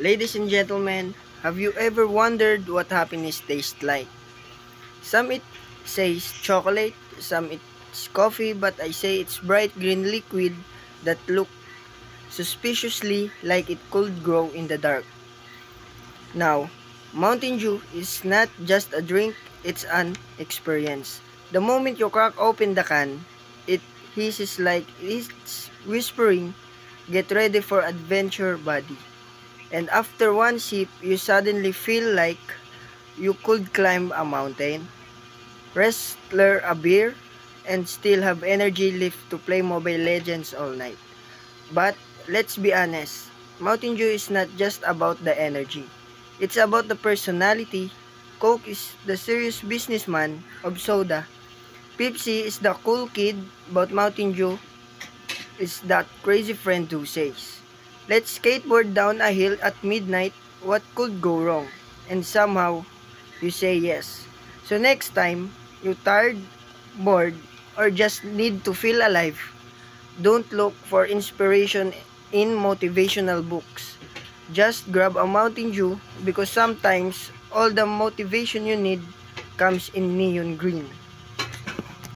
Ladies and gentlemen, have you ever wondered what happiness tastes like? Some it says chocolate, some it's coffee, but I say it's bright green liquid that looks suspiciously like it could grow in the dark. Now, Mountain Dew is not just a drink, it's an experience. The moment you crack open the can, it hisses like it's whispering, "Get ready for adventure, buddy." And after one sip, you suddenly feel like you could climb a mountain, wrestle a beer, and still have energy left to play Mobile Legends all night. But let's be honest, Mountain Dew is not just about the energy. It's about the personality. Coke is the serious businessman of soda. Pepsi is the cool kid, but Mountain Dew is that crazy friend who says, "Let's skateboard down a hill at midnight, what could go wrong?" And somehow, you say yes. So next time, you're tired, bored, or just need to feel alive, don't look for inspiration in motivational books. Just grab a Mountain Dew because sometimes all the motivation you need comes in neon green.